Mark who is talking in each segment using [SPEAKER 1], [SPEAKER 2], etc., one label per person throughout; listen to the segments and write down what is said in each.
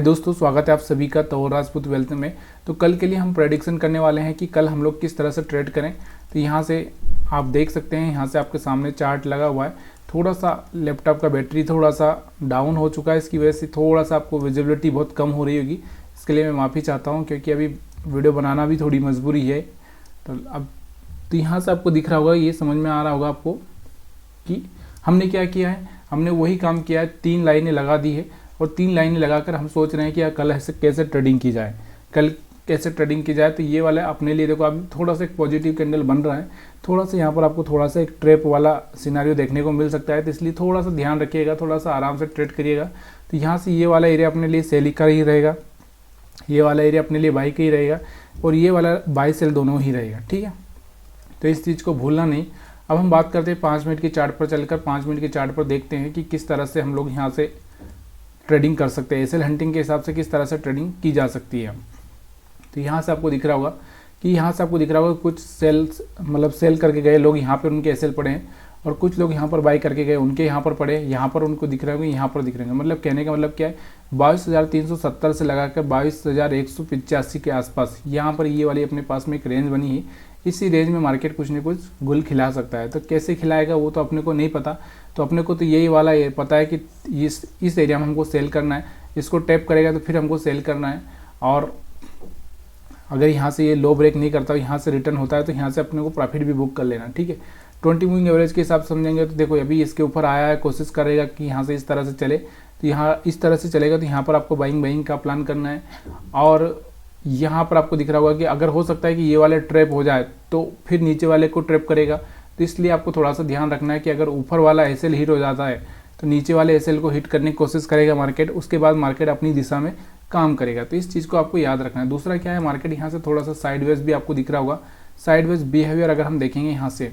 [SPEAKER 1] दोस्तों स्वागत है आप सभी का तौर राजपूत वेल्थ में। तो कल के लिए हम प्रेडिक्शन करने वाले हैं कि कल हम लोग किस तरह से ट्रेड करें। तो यहाँ से आप देख सकते हैं, यहाँ से आपके सामने चार्ट लगा हुआ है। थोड़ा सा लैपटॉप का बैटरी थोड़ा सा डाउन हो चुका है, इसकी वजह से थोड़ा सा आपको विजिबिलिटी बहुत कम हो रही होगी। इसके लिए मैं माफ़ी चाहता हूँ, क्योंकि अभी वीडियो बनाना भी थोड़ी मजबूरी है। तो यहाँ से आपको दिख रहा होगा, ये समझ में आ रहा होगा आपको कि हमने क्या किया है। हमने वही काम किया है, 3 लाइनें लगा दी है और 3 लाइनें लगाकर हम सोच रहे हैं कि यार कल ऐसे कैसे ट्रेडिंग की जाए, कल कैसे ट्रेडिंग की जाए। तो ये वाला अपने लिए देखो, अभी थोड़ा सा एक पॉजिटिव कैंडल बन रहा है, थोड़ा सा यहाँ पर आपको थोड़ा सा एक ट्रैप वाला सिनारियो देखने को मिल सकता है। तो इसलिए थोड़ा सा ध्यान रखिएगा, थोड़ा सा आराम से ट्रेड करिएगा। तो यहाँ से ये वाला एरिया अपने लिए सेल का ही रहेगा, ये वाला एरिया अपने लिए बाई का ही रहेगा और ये वाला बाई सेल दोनों ही रहेगा, ठीक है। तो इस चीज़ को भूलना नहीं। अब हम बात करते हैं 5 मिनट की चार्ट पर चलकर 5 मिनट की चार्ट पर देखते हैं कि किस तरह से हम लोग यहाँ से ट्रेडिंग कर सकते हैं। एसएल हंटिंग के हिसाब से किस तरह से ट्रेडिंग की जा सकती है। तो यहाँ से आपको दिख रहा होगा कि कुछ सेल्स मतलब सेल करके गए लोग, यहाँ पे उनके एसएल पड़े हैं और कुछ लोग यहाँ पर बाई करके गए, उनके यहाँ पर पड़े, यहाँ पर उनको दिख रहे होंगे, यहाँ पर दिख रहे होंगे। मतलब कहने का मतलब क्या है, 22,370 से लगाकर 22,185 के आसपास यहाँ पर ये वाली अपने पास में एक रेंज बनी है। इसी रेंज में मार्केट कुछ न कुछ गुल खिला सकता है। तो कैसे खिलाएगा वो तो अपने को नहीं पता। तो अपने को तो यही वाला पता है कि इस एरिया में हमको सेल करना है, इसको टैप करेगा तो फिर हमको सेल करना है। और अगर यहाँ से ये लो ब्रेक नहीं करता, यहाँ से रिटर्न होता है, तो यहाँ से अपने को प्रॉफिट भी बुक कर लेना, ठीक है। 20 मूविंग एवरेज के हिसाब से समझेंगे तो देखो अभी इसके ऊपर आया है, कोशिश करेगा कि यहाँ से इस तरह से चले। तो यहाँ इस तरह से चलेगा तो यहाँ पर आपको बाइंग का प्लान करना है। और यहाँ पर आपको दिख रहा होगा कि अगर हो सकता है कि ये वाले ट्रैप हो जाए तो फिर नीचे वाले को ट्रैप करेगा। तो इसलिए आपको थोड़ा सा ध्यान रखना है कि अगर ऊपर वाला एसएल हिट हो जाता है तो नीचे वाले एसएल को हिट करने की कोशिश करेगा मार्केट, उसके बाद मार्केट अपनी दिशा में काम करेगा। तो इस चीज़ को आपको याद रखना है। दूसरा क्या है, मार्केट यहाँ से थोड़ा सा साइडवेज भी आपको दिख रहा होगा। साइडवेज बिहेवियर अगर हम देखेंगे यहाँ से,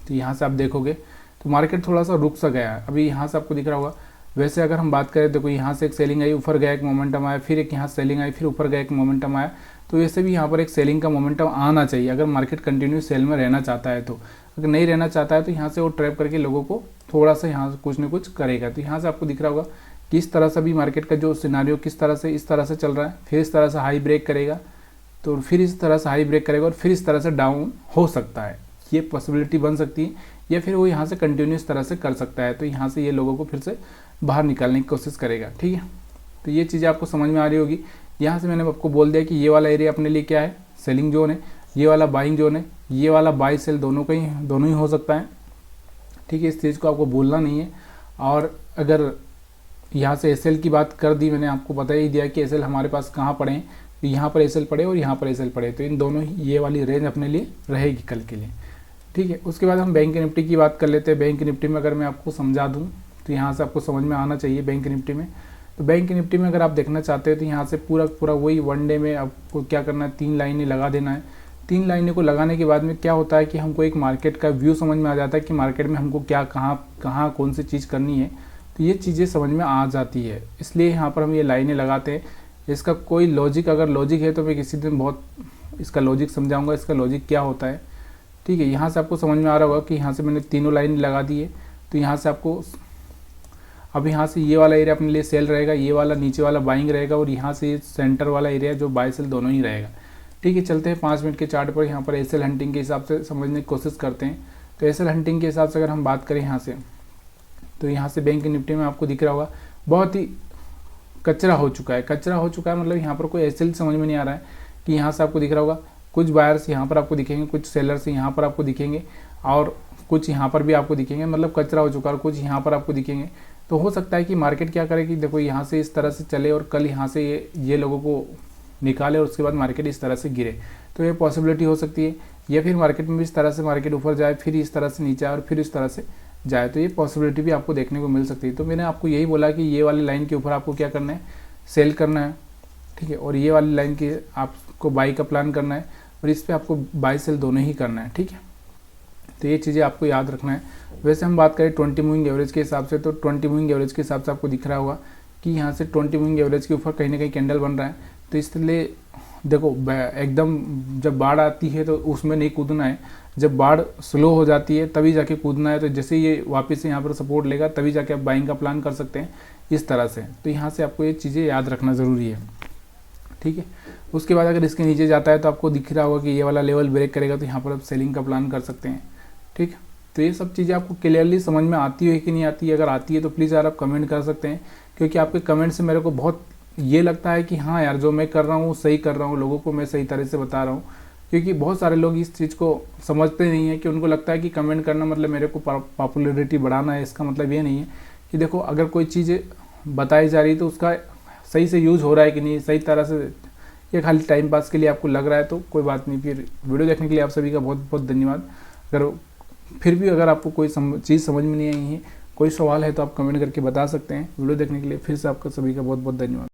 [SPEAKER 1] तो यहाँ से आप देखोगे तो मार्केट थोड़ा सा रुक सा गया है। अभी यहाँ से आपको दिख रहा होगा। वैसे अगर हम बात करें देखो, यहाँ से एक सेलिंग आई, ऊपर गया, एक मोमेंटम आया, फिर एक यहाँ सेलिंग आई, फिर ऊपर गया, एक मोमेंटम आया। तो वैसे भी यहाँ पर एक सेलिंग का मोमेंटम आना चाहिए अगर मार्केट कंटिन्यू सेल में रहना चाहता है। तो अगर नहीं रहना चाहता है तो यहाँ से वो ट्रैप करके लोगों को थोड़ा सा यहाँ से कुछ न कुछ करेगा। तो यहाँ से आपको दिख रहा होगा कि इस तरह से भी मार्केट का जो सिनारियो किस तरह से इस तरह से चल रहा है। फिर इस तरह से हाई ब्रेक करेगा, तो फिर इस तरह से हाई ब्रेक करेगा और फिर इस तरह से डाउन हो सकता है, ये पॉसिबिलिटी बन सकती है। या फिर वो यहाँ से कंटिन्यू इस तरह से कर सकता है। तो यहाँ से ये लोगों को फिर से बाहर निकालने की कोशिश करेगा, ठीक है। तो ये चीज़ें आपको समझ में आ रही होगी। यहाँ से मैंने आपको बोल दिया कि ये वाला एरिया अपने लिए क्या है, सेलिंग जोन है, ये वाला बाइंग जोन है, ये वाला बाई सेल दोनों ही हो सकता है, ठीक है। इस चीज़ को आपको भूलना नहीं है। और अगर यहाँ से एसएल की बात कर दी, मैंने आपको बता ही दिया कि एसएल हमारे पास कहाँ पड़े हैं। तो यहाँ पर एसएल पड़े और यहाँ पर एसएल पड़े, तो इन दोनों ये वाली रेंज अपने लिए रहेगी कल के लिए, ठीक है। उसके बाद हम बैंक निफ्टी की बात कर लेते हैं। बैंक निफ्टी में अगर मैं आपको समझा दूँ तो यहाँ से आपको समझ में आना चाहिए बैंक निफ्टी में। तो बैंक निफ्टी में अगर आप देखना चाहते हो तो यहाँ से पूरा वही वन डे में आपको क्या करना है, 3 लाइनें लगा देना है। 3 लाइनें को लगाने के बाद में क्या होता है कि हमको एक मार्केट का व्यू समझ में आ जाता है कि मार्केट में हमको क्या कहाँ कौन सी चीज़ करनी है। तो ये चीज़ें समझ में आ जाती है, इसलिए यहाँ पर हम ये लाइनें लगाते हैं। इसका कोई लॉजिक अगर लॉजिक है तो मैं किसी दिन बहुत इसका लॉजिक समझाऊँगा, इसका लॉजिक क्या होता है, ठीक है। यहाँ से आपको समझ में आ रहा होगा कि यहाँ से मैंने तीनों लाइन लगा दी है। तो यहाँ से आपको अब यहाँ से ये वाला एरिया अपने लिए सेल रहेगा, ये वाला नीचे वाला बाइंग रहेगा और यहाँ से सेंटर वाला एरिया जो बाय सेल दोनों ही रहेगा, ठीक है। चलते हैं 5 मिनट के चार्ट पर। यहाँ पर एसएल हंटिंग के हिसाब से समझने की कोशिश करते हैं। तो एसएल हंटिंग के हिसाब से अगर हम बात करें यहाँ से, तो यहाँ से बैंक निफ्टी में आपको दिख रहा होगा बहुत ही कचरा हो चुका है। मतलब यहाँ पर कोई एसएल समझ में नहीं आ रहा है कि यहाँ से आपको दिख रहा होगा कुछ बायर्स यहाँ पर आपको दिखेंगे, कुछ सेलर्स यहाँ पर आपको दिखेंगे और कुछ यहाँ पर भी आपको दिखेंगे। मतलब कचरा हो चुका है और कुछ यहाँ पर आपको दिखेंगे। तो हो सकता है कि मार्केट क्या करे कि देखो यहाँ से इस तरह से चले और कल यहाँ से ये लोगों को निकाले और उसके बाद मार्केट इस तरह से गिरे। तो ये पॉसिबिलिटी हो सकती है। या फिर मार्केट में भी इस तरह से मार्केट ऊपर जाए, फिर इस तरह से नीचे आए और फिर इस तरह से जाए। तो ये पॉसिबिलिटी भी आपको देखने को मिल सकती है। तो मैंने आपको यही बोला कि ये वाली लाइन के ऊपर आपको क्या करना है, सेल करना है, ठीक है। और ये वाली लाइन की आपको बाई का प्लान करना है और इस पर आपको बाई सेल दोनों ही करना है, ठीक है। तो ये चीज़ें आपको याद रखना है। वैसे हम बात करें 20 मूविंग एवरेज के हिसाब से, तो 20 मूविंग एवरेज के हिसाब से आपको दिख रहा होगा कि यहाँ से 20 मूविंग एवरेज के ऊपर कहीं ना कहीं कैंडल बन रहा है। तो इसलिए देखो एकदम जब बाढ़ आती है तो उसमें नहीं कूदना है, जब बाढ़ स्लो हो जाती है तभी जाके कूदना है। तो जैसे ये वापस से यहाँ पर सपोर्ट लेगा तभी जाके आप बाइंग का प्लान कर सकते हैं। इस तरह से। तो यहाँ से आपको ये चीज़ें याद रखना ज़रूरी है, ठीक है। उसके बाद अगर इसके नीचे जाता है तो आपको दिख रहा होगा कि ये वाला लेवल ब्रेक करेगा, तो यहाँ पर आप सेलिंग का प्लान कर सकते हैं, ठीक। तो ये सब चीज़ें आपको क्लियरली समझ में आती है कि नहीं आती है। अगर आती है तो प्लीज़ यार आप कमेंट कर सकते हैं, क्योंकि आपके कमेंट से मेरे को बहुत ये लगता है कि हाँ यार, जो मैं कर रहा हूँ सही कर रहा हूँ, लोगों को मैं सही तरह से बता रहा हूँ। क्योंकि बहुत सारे लोग इस चीज़ को समझते नहीं है कि उनको लगता है कि कमेंट करना मतलब मेरे को पॉपुलैरिटी बढ़ाना है। इसका मतलब ये नहीं है कि देखो, अगर कोई चीज़ बताई जा रही है तो उसका सही से यूज़ हो रहा है कि नहीं, सही तरह से, ये खाली टाइम पास के लिए आपको लग रहा है तो कोई बात नहीं। फिर वीडियो देखने के लिए आप सभी का बहुत बहुत धन्यवाद। अगर फिर भी अगर आपको कोई चीज़ समझ में नहीं आई है, कोई सवाल है, तो आप कमेंट करके बता सकते हैं। वीडियो देखने के लिए फिर से आपका सभी का बहुत बहुत धन्यवाद।